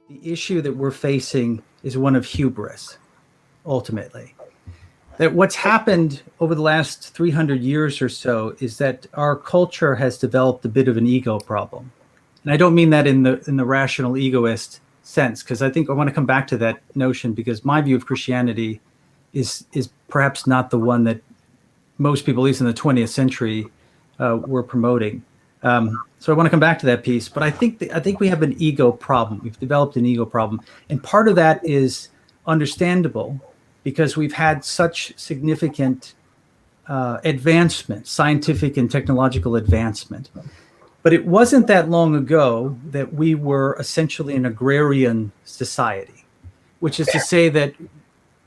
the issue that we're facing is one of hubris, ultimately. That what's happened over the last 300 years or so is that our culture has developed a bit of an ego problem. And I don't mean that in the rational egoist sense, because I think I want to come back to that notion, because my view of Christianity is perhaps not the one that most people, at least in the 20th century, were promoting. So I want to come back to that piece, but I think we have an ego problem. We've developed an ego problem, and part of that is understandable because we've had such significant advancement, scientific and technological advancement. But it wasn't that long ago that we were essentially an agrarian society, which is to say that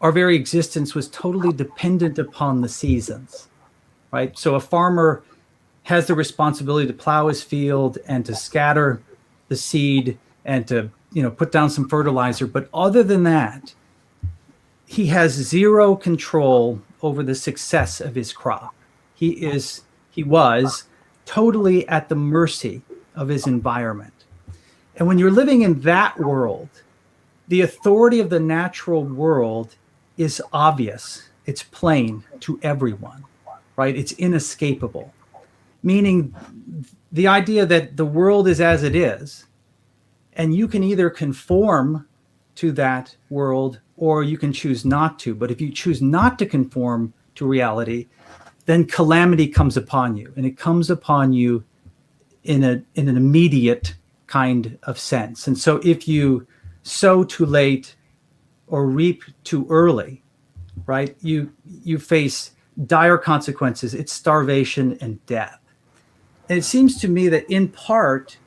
our very existence was totally dependent upon the seasons, right? So a farmer has the responsibility to plow his field and to scatter the seed and to, put down some fertilizer. But other than that, he has zero control over the success of his crop. He was totally at the mercy of his environment. And when you're living in that world, the authority of the natural world is obvious. It's plain to everyone, right? It's inescapable. Meaning the idea that the world is as it is, and you can either conform to that world or you can choose not to. But if you choose not to conform to reality, then calamity comes upon you, and it comes upon you in an immediate kind of sense. And so if you sow too late or reap too early, right, you face dire consequences. It's starvation and death. And it seems to me that in part,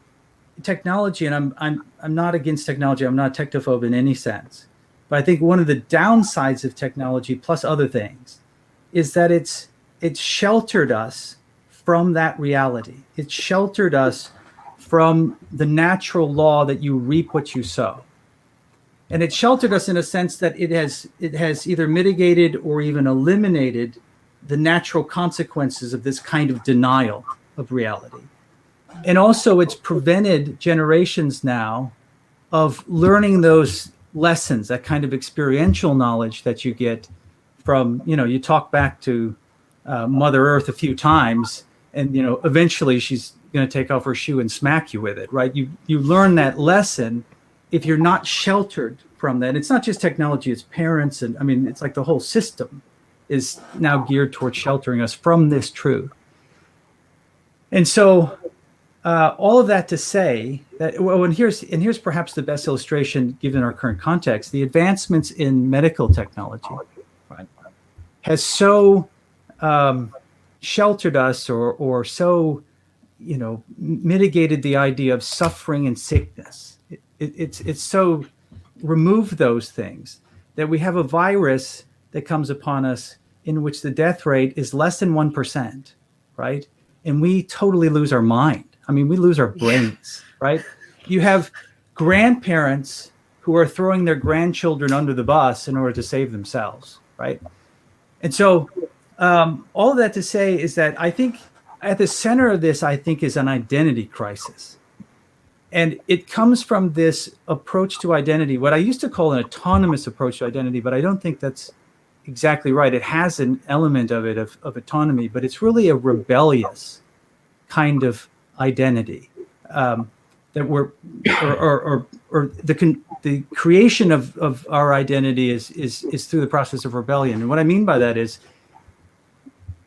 technology, and I'm not against technology, I'm not a technophobe in any sense, but I think one of the downsides of technology, plus other things, is that it's sheltered us from that reality. It sheltered us from the natural law that you reap what you sow. And it sheltered us in a sense that it has either mitigated or even eliminated the natural consequences of this kind of denial of reality. And also it's prevented generations now of learning those lessons, that kind of experiential knowledge that you get from, you talk back to Mother Earth a few times, and eventually she's going to take off her shoe and smack you with it, right? You learn that lesson if you're not sheltered from that. It's not just technology, it's parents, and it's like the whole system is now geared towards sheltering us from this truth. And so all of that to say that, and here's perhaps the best illustration given our current context, the advancements in medical technology, right, has so sheltered us or so, mitigated the idea of suffering and sickness. It's so removed those things that we have a virus that comes upon us in which the death rate is less than 1%, right? And we totally lose our mind. We lose our brains, right? You have grandparents who are throwing their grandchildren under the bus in order to save themselves, right? And so all of that to say is that I think at the center of this, I think, is an identity crisis. And it comes from this approach to identity, what I used to call an autonomous approach to identity, but I don't think that's exactly right. It has an element of it, of autonomy, but it's really a rebellious kind of identity that we're, or the creation of our identity is through the process of rebellion. And what I mean by that is,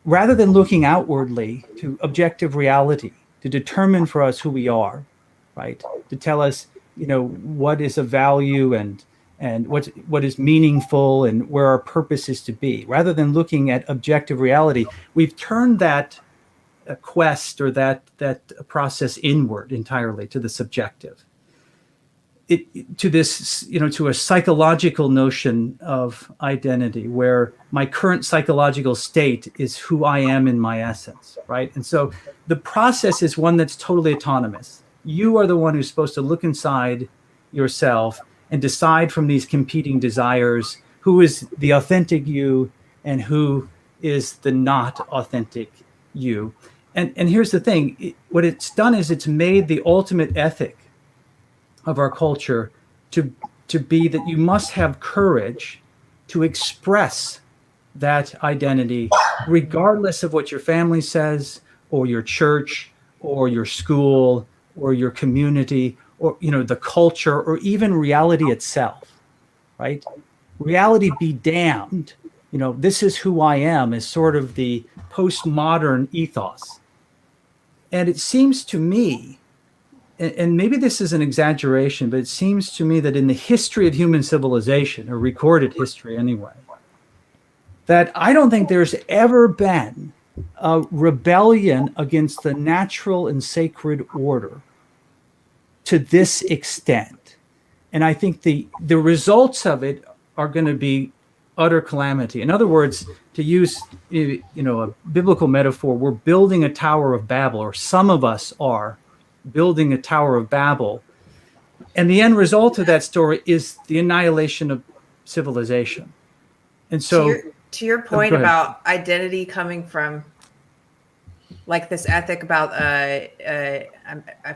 rather than looking outwardly to objective reality to determine for us who we are, right, to tell us, what is of value and what is meaningful and where our purpose is to be, rather than looking at objective reality, we've turned that quest or that process inward entirely to the subjective. To this, to a psychological notion of identity, where my current psychological state is who I am in my essence, right? And so the process is one that's totally autonomous. You are the one who's supposed to look inside yourself and decide from these competing desires who is the authentic you and who is the not authentic you. And here's the thing, what it's done is it's made the ultimate ethic of our culture to be that you must have courage to express that identity, regardless of what your family says, or your church, or your school, or your community, or the culture, or even reality itself, right? Reality be damned. This is who I am is sort of the postmodern ethos. And it seems to me, and maybe this is an exaggeration, but it seems to me that in the history of human civilization, or recorded history anyway, that I don't think there's ever been a rebellion against the natural and sacred order to this extent. And I think the results of it are going to be utter calamity. In other words, to use a biblical metaphor, we're building a Tower of Babel, or some of us are building a Tower of Babel. And the end result of that story is the annihilation of civilization. And so to your point about identity coming from like this ethic about I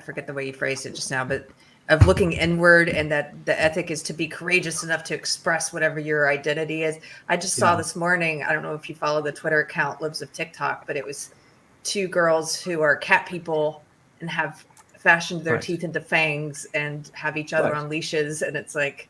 forget the way you phrased it just now, but of looking inward, and that the ethic is to be courageous enough to express whatever your identity is. I just saw this morning, I don't know if you follow the Twitter account Libs of TikTok, but it was two girls who are cat people and have fashioned their teeth into fangs and have each other on leashes. And it's like,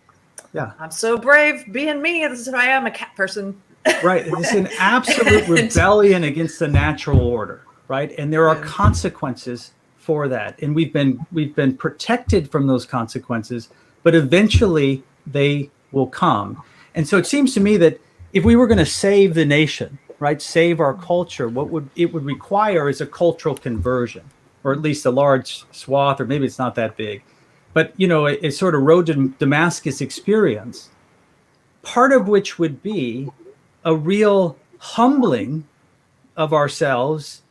I'm so brave being me. This is who I am, a cat person. Right. It's an absolute rebellion against the natural order, right? And there are consequences for that. And we've been protected from those consequences, but eventually they will come. And so it seems to me that if we were going to save the nation, right, save our culture, what it would require is a cultural conversion, or at least a large swath, or maybe it's not that big, but a sort of road to Damascus experience, part of which would be a real humbling of ourselves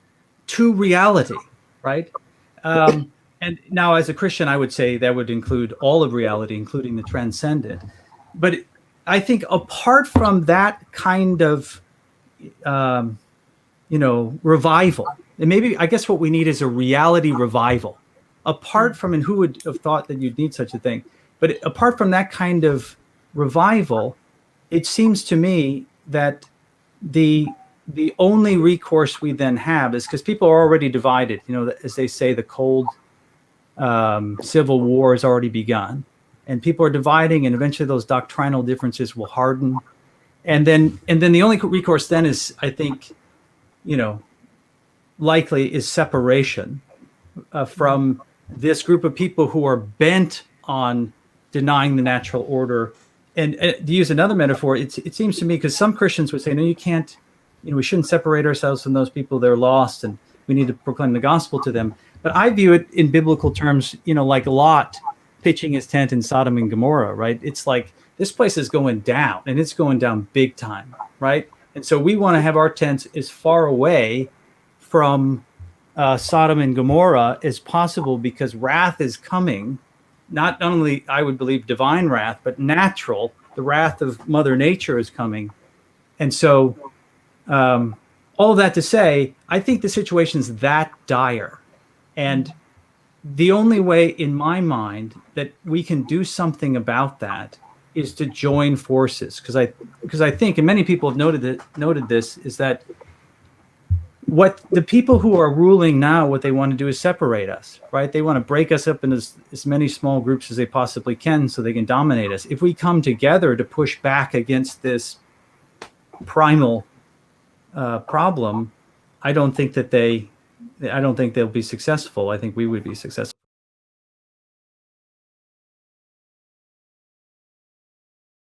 to reality, right? And now, as a Christian, I would say that would include all of reality, including the transcendent. But I think apart from that kind of, revival, and maybe I guess what we need is a reality revival. Apart from, and who would have thought that you'd need such a thing? But apart from that kind of revival, it seems to me that the only recourse we then have is, because people are already divided, as they say, the cold civil war has already begun, and people are dividing, and eventually those doctrinal differences will harden. And then the only recourse then is, I think, likely is separation from this group of people who are bent on denying the natural order. And to use another metaphor, it seems to me, because some Christians would say, no, you can't, we shouldn't separate ourselves from those people. They're lost, and we need to proclaim the gospel to them. But I view it in biblical terms, like Lot pitching his tent in Sodom and Gomorrah, right? It's like, this place is going down, and it's going down big time, right? And so we want to have our tents as far away from Sodom and Gomorrah as possible, because wrath is coming. Not only, I would believe, divine wrath, but natural. The wrath of Mother Nature is coming. And so all of that to say, I think the situation's that dire. And the only way, in my mind, that we can do something about that is to join forces. Because I think, and many people have noted this, is that what the people who are ruling now, what they want to do is separate us, right? They want to break us up into as many small groups as they possibly can so they can dominate us. If we come together to push back against this primal problem, I don't think they'll be successful. I think we would be successful.